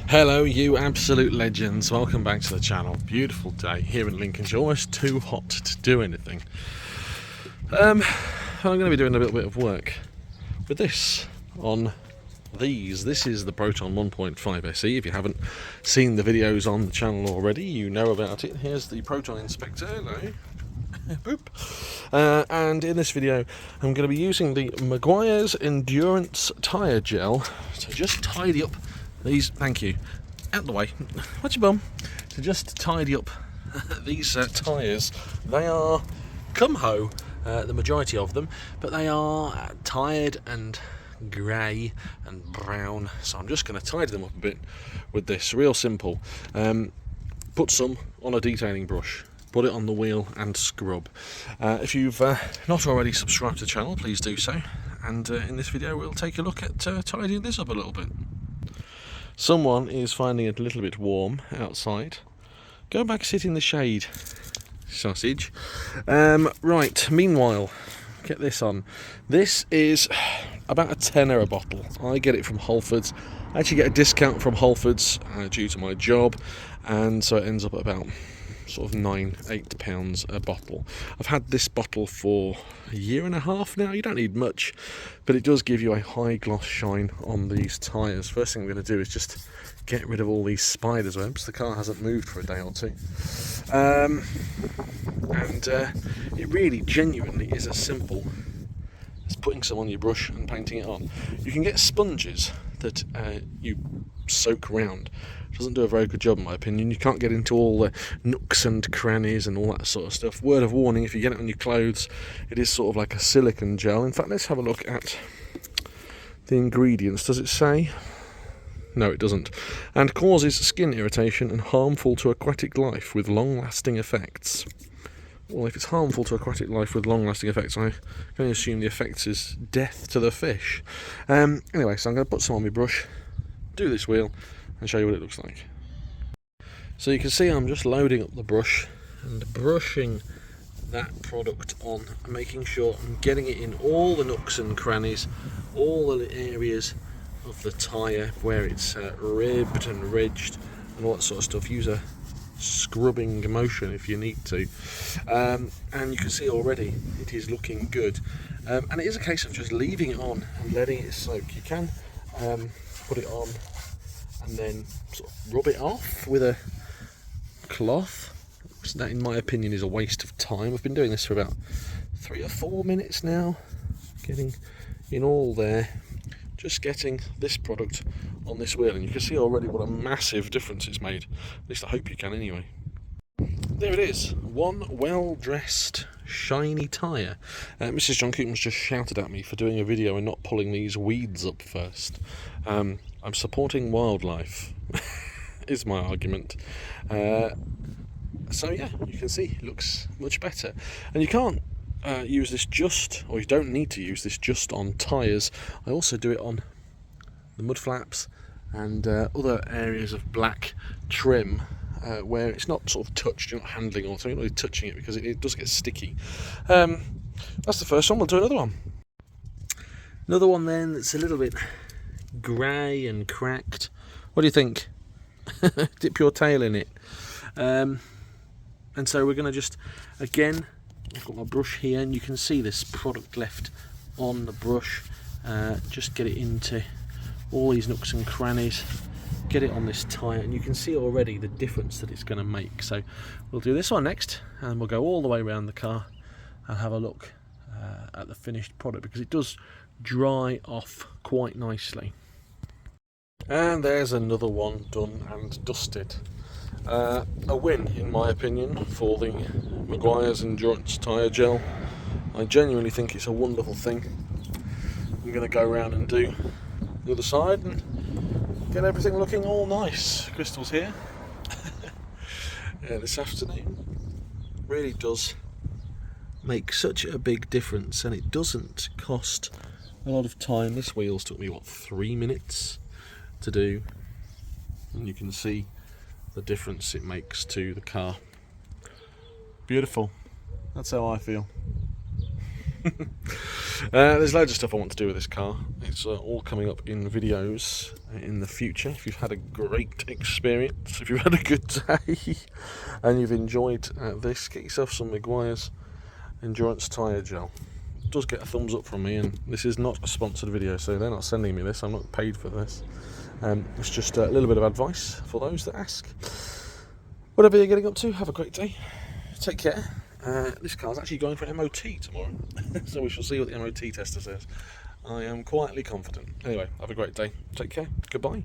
Hello you absolute legends, welcome back to the channel. Beautiful day here in Lincolnshire, almost too hot to do anything. I'm going to be doing a little bit of work with this on these. This is the Proton 1.5 SE. If you haven't seen the videos on the channel already, you know about it. Here's the Proton inspector, hello. Boop. And in this video I'm going to be using the Meguiar's Endurance Tyre Gel to just tidy up these, thank you, out the way, watch your bum, to just tidy up these tyres. They are cum-ho, the majority of them, but they are tired and grey and brown, so I'm just going to tidy them up a bit with this, real simple. Put some on a detailing brush, put it on the wheel and scrub. If you've not already subscribed to the channel, please do so, and in this video we'll take a look at tidying this up a little bit. Someone is finding it a little bit warm outside. Go back, sit in the shade, sausage. Right, meanwhile, get this on. This is about a tenner a bottle. I get it from Halfords. I actually get a discount from Halfords due to my job, and so it ends up at about sort of £8 a bottle. I've had this bottle for a year and a half now. You don't need much, but it does give you a high gloss shine on these tyres. First thing I'm going to do is just get rid of all these spider's webs. The car hasn't moved for a day or two, and it really genuinely is as simple as putting some on your brush and painting it on. You can get sponges that you soak round. Doesn't do a very good job in my opinion. You can't get into all the nooks and crannies and all that sort of stuff. Word of warning, if you get it on your clothes, it is sort of like a silicone gel. In fact, let's have a look at the ingredients. Does it say? No, it doesn't. And causes skin irritation and harmful to aquatic life with long-lasting effects. Well, if it's harmful to aquatic life with long-lasting effects, I can only assume the effects is death to the fish. Anyway, so I'm going to put some on my brush, do this wheel, and show you what it looks like. So you can see I'm just loading up the brush and brushing that product on, and making sure I'm getting it in all the nooks and crannies, all the areas of the tyre where it's ribbed and ridged and all that sort of stuff. Use a scrubbing motion if you need to, and you can see already it is looking good, and it is a case of just leaving it on and letting it soak. You can put it on and then sort of rub it off with a cloth, which that in my opinion is a waste of time. I've been doing this for about 3 or 4 minutes now, getting in all there, just getting this product on this wheel, and you can see already what a massive difference it's made. At least I hope you can anyway. There it is, one well-dressed, shiny tyre. Mrs. John Coupland's just shouted at me for doing a video and not pulling these weeds up first. I'm supporting wildlife, is my argument. So yeah, you can see it looks much better. And you can't use this just, or you don't need to use this just on tyres. I also do it on the mud flaps and other areas of black trim where it's not sort of touched, you're not handling or something, you're not really touching it because it does get sticky. That's the first one. We'll do another one. Another one then that's a little bit grey and cracked. What do you think? Dip your tail in it. And so we're going to just, again, I've got my brush here and you can see this product left on the brush. Just get it into all these nooks and crannies, get it on this tyre, and you can see already the difference that it's going to make. So we'll do this one next, and we'll go all the way around the car and have a look at the finished product, because it does dry off quite nicely. And there's another one done and dusted. A win in my opinion for the Meguiar's Endurance Tyre Gel. I genuinely think it's a wonderful thing. I'm going to go around and do the other side and get everything looking all nice. Crystal's here this afternoon. Really does make such a big difference, and it doesn't cost a lot of time. This wheel's took me, what, 3 minutes to do, and you can see the difference it makes to the car. Beautiful. That's how I feel. There's loads of stuff I want to do with this car. It's all coming up in videos in the future. If you've had a great experience, if you've had a good day, and you've enjoyed this, get yourself some Meguiar's Endurance Tyre Gel. It does get a thumbs up from me, and this is not a sponsored video, so they're not sending me this. I'm not paid for this. It's just a little bit of advice for those that ask. Whatever you're getting up to, have a great day. Take care. This car's actually going for MOT tomorrow, so we shall see what the MOT tester says. I am quietly confident. Anyway, have a great day. Take care. Goodbye.